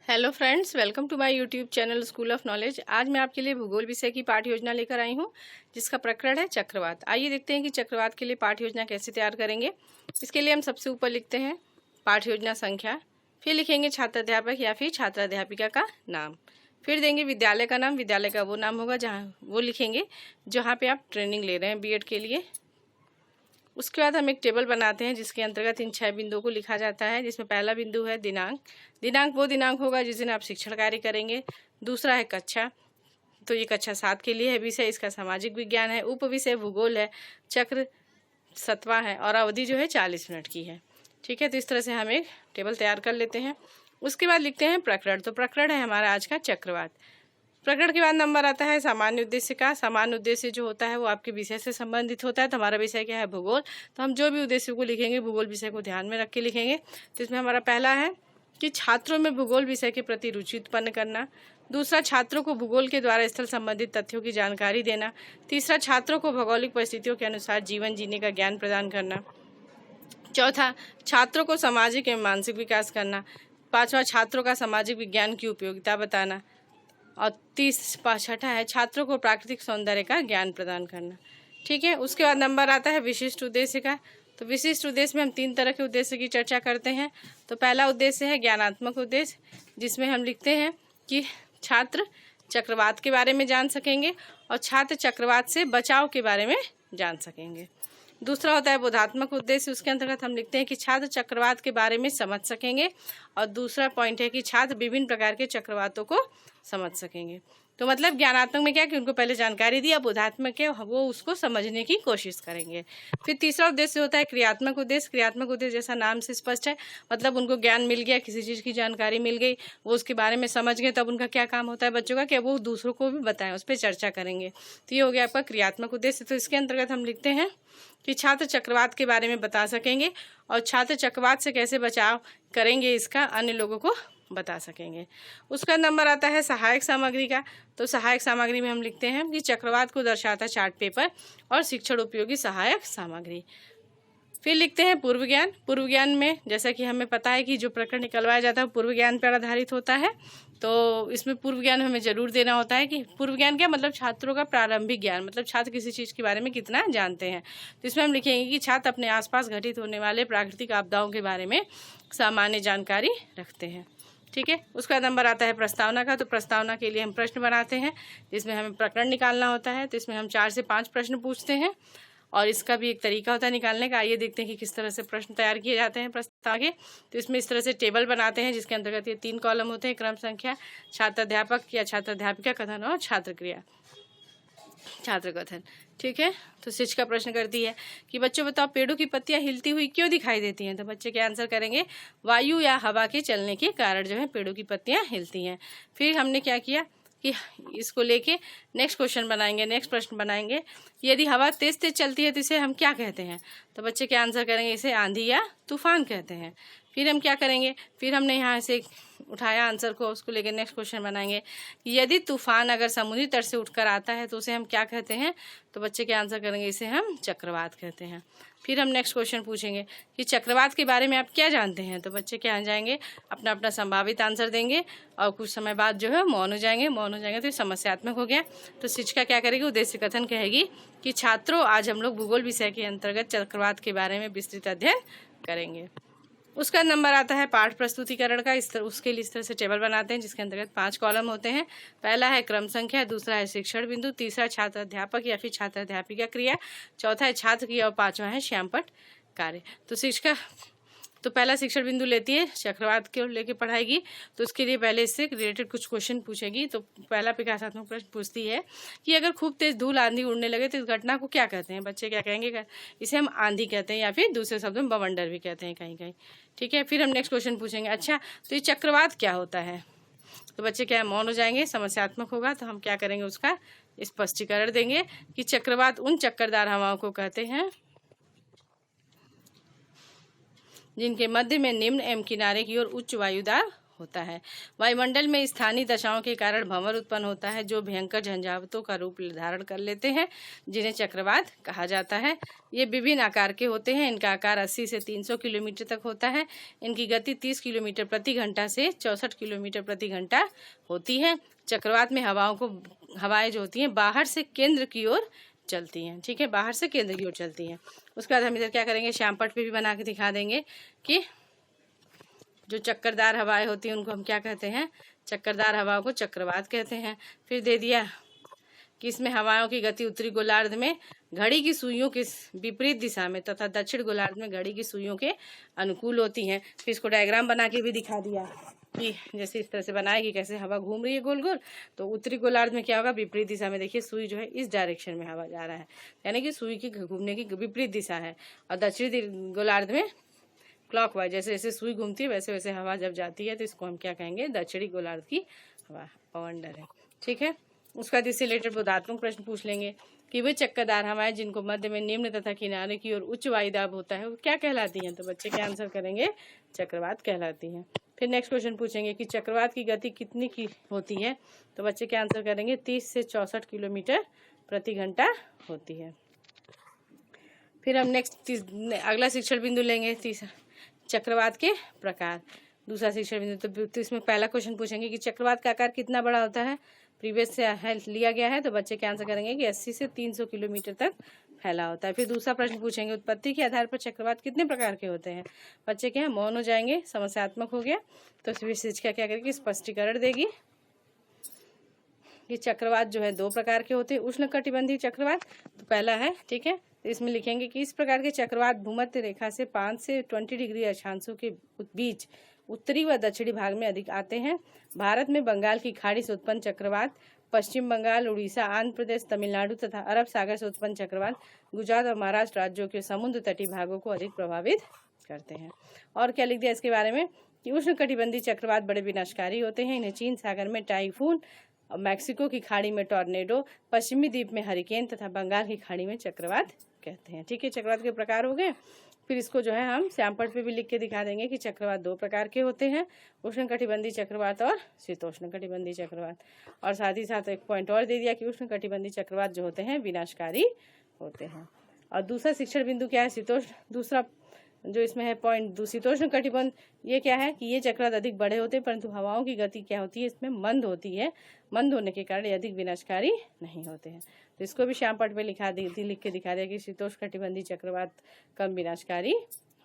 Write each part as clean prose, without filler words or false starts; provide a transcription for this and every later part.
Hello friends, welcome to my YouTube channel School of Knowledge. आज मैं आपके लिए भूगोल विषय की पाठ योजना लेकर आई हूं, जिसका प्रकरण है चक्रवात। आइए देखते हैं कि चक्रवात के लिए पाठ योजना कैसे तैयार करेंगे। इसके लिए हम सबसे ऊपर लिखते हैं पाठ योजना संख्या, फिर लिखेंगे छात्राध्यापक या फिर छात्राध्यापिका का नाम, फिर देंगे विद्यालय का नाम। विद्यालय का वो नाम होगा वो लिखेंगे जहाँ पे आप ट्रेनिंग ले रहे हैं बीएड के लिए। उसके बाद हम एक टेबल बनाते हैं जिसके अंतर्गत इन 6 बिंदुओं को लिखा जाता है, जिसमें पहला बिंदु है दिनांक। दिनांक वो दिनांक होगा जिस दिन आप शिक्षण कार्य करेंगे। दूसरा है कक्षा, तो ये कक्षा 7 के लिए है विषय, इसका सामाजिक विज्ञान है। उप विषय भूगोल है, चक्र 7वां है और अवधि जो है 40 मिनट की है। ठीक है, तो इस तरह से हम एक टेबल तैयार कर लेते हैं। उसके बाद लिखते हैं प्रकरण। तो प्रकरण है हमारा आज का चक्रवात। प्रकरण के बाद नंबर आता है सामान्य उद्देश्य का। सामान्य उद्देश्य जो होता है वो आपके विषय से संबंधित होता है। तो हमारा विषय क्या है? भूगोल। तो हम जो भी उद्देश्य को लिखेंगे भूगोल विषय को ध्यान में रख के लिखेंगे। तो इसमें हमारा पहला है कि छात्रों में भूगोल विषय के प्रति रुचि उत्पन्न करना। दूसरा, छात्रों को भूगोल के द्वारा स्थल संबंधित तथ्यों की जानकारी देना। तीसरा, छात्रों को भौगोलिक परिस्थितियों के अनुसार जीवन जीने का ज्ञान प्रदान करना। चौथा, छात्रों को सामाजिक एवं मानसिक विकास करना। पांचवा, छात्रों का सामाजिक विज्ञान की उपयोगिता बताना। और छठा है छात्रों को प्राकृतिक सौंदर्य का ज्ञान प्रदान करना। ठीक है, उसके बाद नंबर आता है विशिष्ट उद्देश्य का। तो विशिष्ट उद्देश्य में हम 3 तरह के उद्देश्य की चर्चा करते हैं। तो पहला उद्देश्य है ज्ञानात्मक उद्देश्य, जिसमें हम लिखते हैं कि छात्र चक्रवात के बारे में जान सकेंगे और छात्र चक्रवात से बचाव के बारे में जान सकेंगे। दूसरा होता है बोधात्मक उद्देश्य, उसके अंतर्गत हम लिखते हैं कि छात्र चक्रवात के बारे में समझ सकेंगे। और दूसरा पॉइंट है कि छात्र विभिन्न प्रकार के चक्रवातों को समझ सकेंगे। तो मतलब ज्ञानात्मक में क्या कि उनको पहले जानकारी दी, अब बोधात्मक है वो उसको समझने की कोशिश करेंगे। फिर तीसरा उद्देश्य होता है क्रियात्मक उद्देश्य। क्रियात्मक उद्देश्य जैसा नाम से स्पष्ट है, मतलब उनको ज्ञान मिल गया, किसी चीज़ की जानकारी मिल गई, वो उसके बारे में समझ गए, तब उनका क्या काम होता है बच्चों का कि वो दूसरों को भी बताएं, उस पर चर्चा करेंगे। तो ये हो गया आपका क्रियात्मक उद्देश्य। तो इसके अंतर्गत हम लिखते हैं कि छात्र चक्रवात के बारे में बता सकेंगे और छात्र चक्रवात से कैसे बचाव करेंगे इसका अन्य लोगों को बता सकेंगे। उसका नंबर आता है सहायक सामग्री का। तो सहायक सामग्री में हम लिखते हैं कि चक्रवात को दर्शाता चार्ट पेपर और शिक्षण उपयोगी सहायक सामग्री। फिर लिखते हैं पूर्व ज्ञान। पूर्व ज्ञान में जैसा कि हमें पता है कि जो प्रकरण निकलवाया जाता है पूर्व ज्ञान पर आधारित होता है, तो इसमें पूर्व ज्ञान हमें जरूर देना होता है कि पूर्व ज्ञान क्या मतलब छात्रों का प्रारंभिक ज्ञान, मतलब छात्र किसी चीज़ के बारे में कितना जानते हैं। तो इसमें हम लिखेंगे कि छात्र अपने आसपास घटित होने वाले प्राकृतिक आपदाओं के बारे में सामान्य जानकारी रखते हैं। ठीक है, उसका नंबर आता है प्रस्तावना का। तो प्रस्तावना के लिए हम प्रश्न बनाते हैं जिसमें हमें प्रकरण निकालना होता है। तो इसमें हम 4 से 5 प्रश्न पूछते हैं और इसका भी एक तरीका होता है निकालने का। आइए देखते हैं कि किस तरह से प्रश्न तैयार किए जाते हैं प्रस्ताव के। तो इसमें इस तरह से टेबल बनाते हैं जिसके अंतर्गत ये 3 कॉलम होते हैं, क्रम संख्या, छात्राध्यापक या छात्राध्यापिका कथन और छात्र क्रिया, छात्र कथन। ठीक है, तो शिक्षक का प्रश्न करती है कि बच्चों बताओ पेड़ों की पत्तियां हिलती हुई क्यों दिखाई देती हैं। तो बच्चे क्या आंसर करेंगे? वायु या हवा के चलने के कारण जो है पेड़ों की पत्तियां हिलती हैं। फिर हमने क्या किया कि इसको लेके नेक्स्ट क्वेश्चन बनाएंगे, नेक्स्ट प्रश्न बनाएंगे, यदि हवा तेज तेज चलती है तो इसे हम क्या कहते हैं। तो बच्चे क्या आंसर करेंगे? इसे आंधी या तूफान कहते हैं। फिर हम क्या करेंगे? फिर हमने यहाँ से उठाया आंसर को, उसको लेकर नेक्स्ट क्वेश्चन बनाएंगे कि यदि तूफान अगर समुद्री तट से उठकर आता है तो उसे हम क्या कहते हैं। तो बच्चे क्या आंसर करेंगे? इसे हम चक्रवात कहते हैं। फिर हम नेक्स्ट क्वेश्चन पूछेंगे कि चक्रवात के बारे में आप क्या जानते हैं। तो बच्चे क्या जाएंगे? अपना अपना संभावित आंसर देंगे और कुछ समय बाद जो है मौन हो जाएंगे। मौन हो जाएंगे तो समस्यात्मक हो गया। तो शिक्षिका क्या करेगी? उद्देश्य कथन कहेगी कि छात्रों आज हम लोग भूगोल विषय के अंतर्गत चक्रवात के बारे में विस्तृत अध्ययन करेंगे। उसका नंबर आता है पाठ प्रस्तुतिकरण का। उसके लिए इस तरह से टेबल बनाते हैं जिसके अंतर्गत 5 कॉलम होते हैं। पहला है क्रम संख्या, दूसरा है शिक्षण बिंदु, तीसरा छात्र अध्यापक या फिर छात्र अध्यापिका क्रिया, चौथा है छात्र क्रिया और 5वां है श्यामपट्ट कार्य। तो शिक्षिका तो पहला शिक्षण बिंदु लेती है, चक्रवात को लेके पढ़ाएगी। तो उसके लिए पहले इससे रिलेटेड कुछ क्वेश्चन पूछेगी। तो पहला विकासात्मक प्रश्न पूछती है कि अगर खूब तेज धूल आंधी उड़ने लगे तो इस घटना को क्या कहते हैं। बच्चे क्या कहेंगे? इसे हम आंधी कहते हैं या फिर दूसरे शब्दों में बवंडर भी कहते हैं कहीं कहीं। ठीक है, फिर हम नेक्स्ट क्वेश्चन पूछेंगे, अच्छा तो ये चक्रवात क्या होता है। तो बच्चे क्या मौन हो जाएंगे, समस्यात्मक होगा। तो हम क्या करेंगे? उसका स्पष्टीकरण देंगे कि चक्रवात उन चक्करदार हवाओं को कहते हैं जिनके मध्य में निम्न एवं किनारे की ओर उच्च वायुदाब होता है। वायुमंडल में स्थानीय दशाओं के कारण भंवर उत्पन्न होता है जो भयंकर झंझावातों का रूप धारण कर लेते हैं, जिन्हें चक्रवात कहा जाता है। ये विभिन्न आकार के होते हैं। इनका आकार 80 से 300 किलोमीटर तक होता है। इनकी गति 30 किलोमीटर प्रति घंटा से 64 किलोमीटर प्रति घंटा होती है। चक्रवात में हवाएं जो होती हैं बाहर से केंद्र की ओर चलती हैं। ठीक है, बाहर से केंद्र की ओर चलती हैं। उसके बाद हम इधर क्या करेंगे, श्यामपट्ट पे भी बना के दिखा देंगे कि जो चक्करदार हवाएं होती हैं उनको हम क्या कहते हैं, चक्करदार हवाओं को चक्रवात कहते हैं। फिर दे दिया कि इसमें हवाओं की गति उत्तरी गोलार्ध में घड़ी की सुइयों के विपरीत दिशा में तथा दक्षिण गोलार्ध में घड़ी की सुइयों के अनुकूल होती हैं। फिर इसको डायग्राम बना के भी दिखा दिया कि जैसे इस तरह से बनाएगी, कैसे हवा घूम रही है गोल गोल, तो उत्तरी गोलार्ध में क्या होगा, विपरीत दिशा में देखिए सुई जो है इस डायरेक्शन में हवा जा रहा है, यानी कि सुई की घूमने की विपरीत दिशा है। और दक्षिणी गोलार्ध में क्लॉकवाइज, जैसे जैसे सुई घूमती है वैसे वैसे हवा जब जाती है तो इसको हम क्या कहेंगे, दक्षिणी गोलार्ध की हवा पवंडर है। ठीक है, उसका बाद इससे रिलेटेड बोधात्मक प्रश्न पूछ लेंगे कि वे चक्करदार हवाएं जिनको मध्य में निम्न तथा किनारे की ओर उच्च वायुदाब होता है वो क्या कहलाती हैं, तो बच्चे क्या आंसर करेंगे, चक्रवात कहलाती हैं। फिर नेक्स्ट क्वेश्चन पूछेंगे कि चक्रवात की गति कितनी की होती है, तो बच्चे क्या आंसर करेंगे, 30 से 64 किलोमीटर प्रति घंटा होती है। फिर हम नेक्स्ट अगला शिक्षण बिंदु लेंगे, तीसरा चक्रवात के प्रकार। दूसरा शिक्षण बिंदु तो इसमें पहला क्वेश्चन पूछेंगे कि चक्रवात का आकार कितना बड़ा होता है, प्रीवियस से लिया गया है, तो बच्चे क्या आंसर करेंगे कि 80 से 300 किलोमीटर तक फैला होता है। फिर दूसरा प्रश्न पूछेंगे उत्पत्ति के आधार पर चक्रवात कितने प्रकार के होते हैं, बच्चे क्या मौन हो जाएंगे, समस्यात्मक हो गया, तो शिक्षिका क्या करेगी, स्पष्टीकरण देगी कि चक्रवात जो है 2 प्रकार के होते हैं। उष्णकटिबंधीय चक्रवात तो पहला है, ठीक है, तो इसमें लिखेंगे कि इस प्रकार के चक्रवात भूमध्य रेखा से 5 से 20 डिग्री अक्षांशों के बीच उत्तरी व दक्षिणी भाग में अधिक आते हैं। भारत में बंगाल की खाड़ी से उत्पन्न चक्रवात, पश्चिम बंगाल, उड़ीसा, आंध्र प्रदेश, तमिलनाडु तथा अरब सागर से उत्पन्न चक्रवात गुजरात और महाराष्ट्र राज्यों के समुद्र तटीय भागों को अधिक प्रभावित करते हैं। और क्या लिख दिया इसके बारे में कि उष्णकटिबंधीय चक्रवात बड़े विनाशकारी होते हैं। इन्हें चीन सागर में टाइफून, मैक्सिको की खाड़ी में टॉर्नेडो, पश्चिमी द्वीप में हरिकेन तथा बंगाल की खाड़ी में चक्रवात कहते हैं। ठीक है, चक्रवात के प्रकार हो गए। फिर इसको जो है हम श्यामपट्ट पे भी लिख के दिखा देंगे कि चक्रवात 2 प्रकार के होते हैं, उष्णकटिबंधीय चक्रवात और शीतोष्णकटिबंधीय चक्रवात। और साथ ही साथ एक पॉइंट और दे दिया कि उष्णकटिबंधीय चक्रवात जो होते हैं विनाशकारी होते हैं। और दूसरा शिक्षण बिंदु क्या है, दूसरा जो इसमें है पॉइंट, शीतोष्ण कटिबंध, ये क्या है कि ये चक्रवात अधिक बड़े होते हैं परंतु हवाओं की गति क्या होती है, इसमें मंद होती है। मंद होने के कारण ये अधिक विनाशकारी नहीं होते हैं। तो इसको भी श्यामपट्ट में लिख के दिखा दिया कि शीतोष्ण कटिबंधीय चक्रवात कम विनाशकारी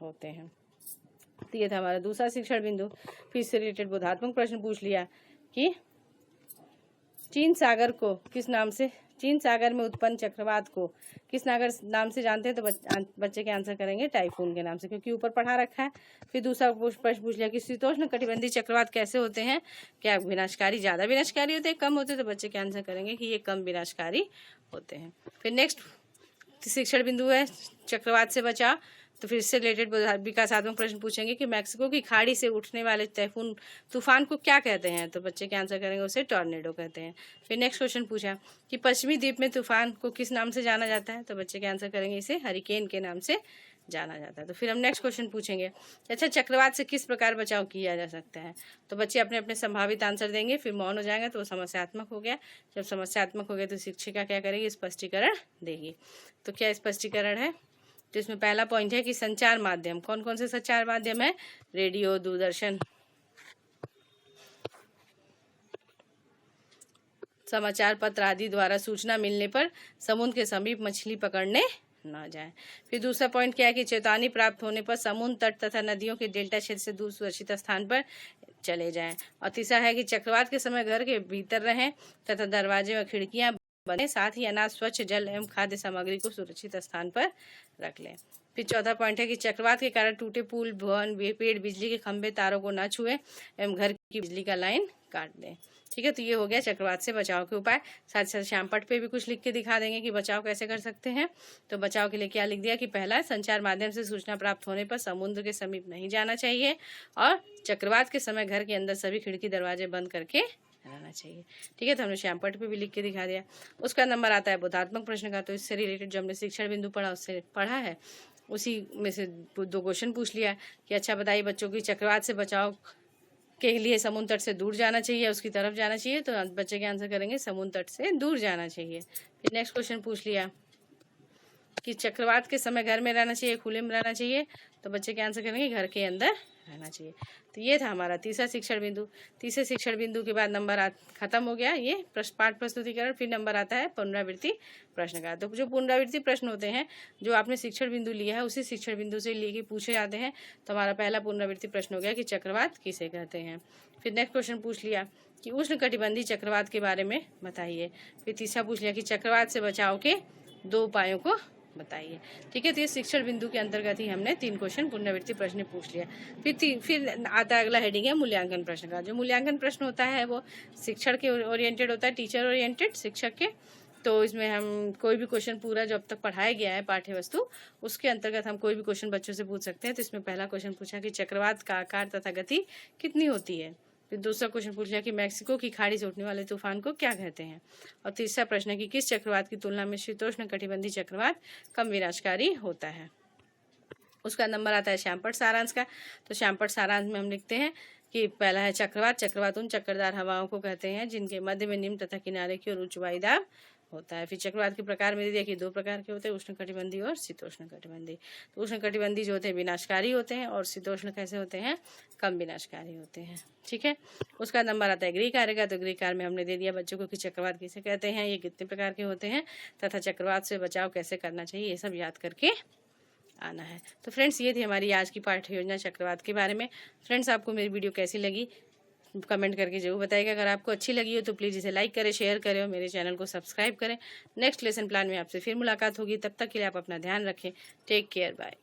होते हैं। तो ये था हमारा दूसरा शिक्षण बिंदु। फिर इससे रिलेटेड बोधात्मक प्रश्न पूछ लिया कि चीन सागर में उत्पन्न चक्रवात को किस नाम से जानते हैं, तो बच्चे के आंसर करेंगे टाइफून के नाम से, क्योंकि ऊपर पढ़ा रखा है। फिर दूसरा प्रश्न पूछ लिया कि शीतोष्ण कटिबंधीय चक्रवात कैसे होते हैं, क्या विनाशकारी, ज्यादा विनाशकारी होते हैं, कम होते हैं, तो बच्चे के आंसर करेंगे कि ये कम विनाशकारी होते हैं। फिर नेक्स्ट शिक्षण बिंदु है चक्रवात से बचाव। तो फिर इससे रिलेटेड विकासात्मक प्रश्न पूछेंगे कि मैक्सिको की खाड़ी से उठने वाले तूफान को क्या कहते हैं, तो बच्चे के आंसर करेंगे उसे टॉर्नेडो कहते हैं। फिर नेक्स्ट क्वेश्चन पूछा कि पश्चिमी द्वीप में तूफान को किस नाम से जाना जाता है, तो बच्चे के आंसर करेंगे इसे हरिकेन के नाम से जाना जाता है। तो फिर हम नेक्स्ट क्वेश्चन पूछेंगे अच्छा चक्रवात से किस प्रकार बचाव किया जा सकता है, तो बच्चे अपने अपने संभावित आंसर देंगे। फिर मौन हो जाएंगे तो वो समस्यात्मक हो गया। जब समस्यात्मक हो गया तो शिक्षिका क्या करेगी, स्पष्टीकरण देगी। तो क्या स्पष्टीकरण है, तो इसमें पहला पॉइंट है कि संचार माध्यम, कौन कौन से संचार माध्यम है, रेडियो, दूरदर्शन, समाचार पत्र आदि द्वारा सूचना मिलने पर समुद्र के समीप मछली पकड़ने न जाए। फिर दूसरा पॉइंट क्या है कि चेतावनी प्राप्त होने पर समुद्र तट तथा नदियों के डेल्टा क्षेत्र से दूर सुरक्षित स्थान पर चले जाएं। और तीसरा है कि चक्रवात के समय घर के भीतर रहें तथा दरवाजे व खिड़कियां बने, साथ ही अनाज, स्वच्छ जल एवं खाद्य सामग्री को सुरक्षित स्थान पर रख लें। फिर चौथा पॉइंट है कि चक्रवात के कारण टूटे पुल, भवन, पेड़, बिजली के खंभे, तारों को न छुएं एवं घर की बिजली का लाइन काट दें। ठीक है, तो ये हो गया चक्रवात से बचाव के उपाय। साथ साथ श्यामपट्ट पे भी कुछ लिख के दिखा देंगे कि बचाव कैसे कर सकते हैं। तो बचाव के लिए क्या लिख दिया कि पहला संचार माध्यम से सूचना प्राप्त होने पर समुद्र के समीप नहीं जाना चाहिए और चक्रवात के समय घर के अंदर सभी खिड़की दरवाजे बंद करके रहना चाहिए। ठीक है, तो हमने श्यामपट्ट पे भी लिख के दिखा दिया। उसका नंबर आता है बोधात्मक प्रश्न का। तो इससे रिलेटेड जो हमने शिक्षण बिंदु उससे पढ़ा है उसी में से 2 क्वेश्चन पूछ लिया कि अच्छा बताइए बच्चों की चक्रवात से बचाव के लिए समुद्र तट से दूर जाना चाहिए, उसकी तरफ जाना चाहिए, तो बच्चे के आंसर करेंगे समुद्र तट से दूर जाना चाहिए। फिर नेक्स्ट क्वेश्चन पूछ लिया कि चक्रवात के समय घर में रहना चाहिए, खुले में रहना चाहिए, तो बच्चे के आंसर करेंगे घर के अंदर रहना चाहिए। तो ये था हमारा तीसरा शिक्षण बिंदु। तीसरे शिक्षण बिंदु के बाद नंबर खत्म हो गया ये पाठ प्रस्तुतिकरण। फिर नंबर आता है पुनरावृत्ति प्रश्न का। तो जो पुनरावृत्ति प्रश्न होते हैं, जो आपने शिक्षण बिंदु लिया है उसी शिक्षण बिंदु से लेके पूछे जाते हैं। तो हमारा पहला पुनरावृत्ति प्रश्न हो गया कि चक्रवात किसे कहते हैं। फिर नेक्स्ट क्वेश्चन पूछ लिया कि उष्णकटिबंधीय चक्रवात के बारे में बताइए। फिर तीसरा पूछ लिया कि चक्रवात से बचाव के 2 उपायों को बताइए। ठीक है, तो ये शिक्षण बिंदु के अंतर्गत ही हमने 3 क्वेश्चन पुनरावृत्ति प्रश्न पूछ लिया। फिर आता है अगला हेडिंग है मूल्यांकन प्रश्न का। जो मूल्यांकन प्रश्न होता है वो शिक्षण के ओरिएंटेड होता है, टीचर ओरिएंटेड, शिक्षक के। तो इसमें हम कोई भी क्वेश्चन पूरा जो अब तक पढ़ाया गया है पाठ्य वस्तु, उसके अंतर्गत हम कोई भी क्वेश्चन बच्चों से पूछ सकते हैं। तो इसमें पहला क्वेश्चन पूछा कि चक्रवात का आकार तथा गति कितनी होती है। फिर दूसरा क्वेश्चन पूछ लिया कि मैक्सिको की खाड़ी से उठने वाले तूफान को क्या कहते हैं। और तीसरा प्रश्न है कि किस चक्रवात की तुलना में शीतोष्ण कटिबंधीय चक्रवात कम विनाशकारी होता है। उसका नंबर आता है श्यामपट्ट सारांश का। तो श्यामपट्ट सारांश में हम लिखते हैं कि पहला है चक्रवात। चक्रवात उन चक्करदार हवाओं को कहते हैं जिनके मध्य में निम्न तथा किनारे की ओर उच्च वायुदाब होता है। फिर चक्रवात के प्रकार में देखिए 2 प्रकार के होते हैं, उष्णकटिबंधीय और शीतोष्णकटिबंधीय। तो उष्णकटिबंधीय जो होते हैं विनाशकारी होते हैं और शीतोष्ण कैसे होते हैं, कम विनाशकारी होते हैं। ठीक है, उसका नंबर आता है गृह कार्य का। तो गृह कार्य में हमने दे दिया बच्चों को कि चक्रवात किसे कहते हैं, ये कितने प्रकार के होते हैं तथा चक्रवात से बचाव कैसे करना चाहिए, ये सब याद करके आना है। तो फ्रेंड्स, ये थी हमारी आज की पाठ्य योजना चक्रवात के बारे में। फ्रेंड्स, आपको मेरी वीडियो कैसी लगी कमेंट करके जरूर बताइएगा। अगर आपको अच्छी लगी हो तो प्लीज़ इसे लाइक करें, शेयर करें और मेरे चैनल को सब्सक्राइब करें। नेक्स्ट लेसन प्लान में आपसे फिर मुलाकात होगी। तब तक के लिए आप अपना ध्यान रखें। Take care, bye.